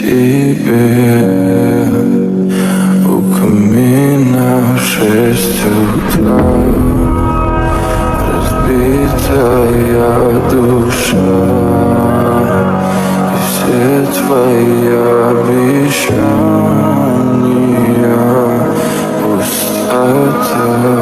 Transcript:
тебе у камина в 6 утра. Разбитая душа и все твои обещания пустота.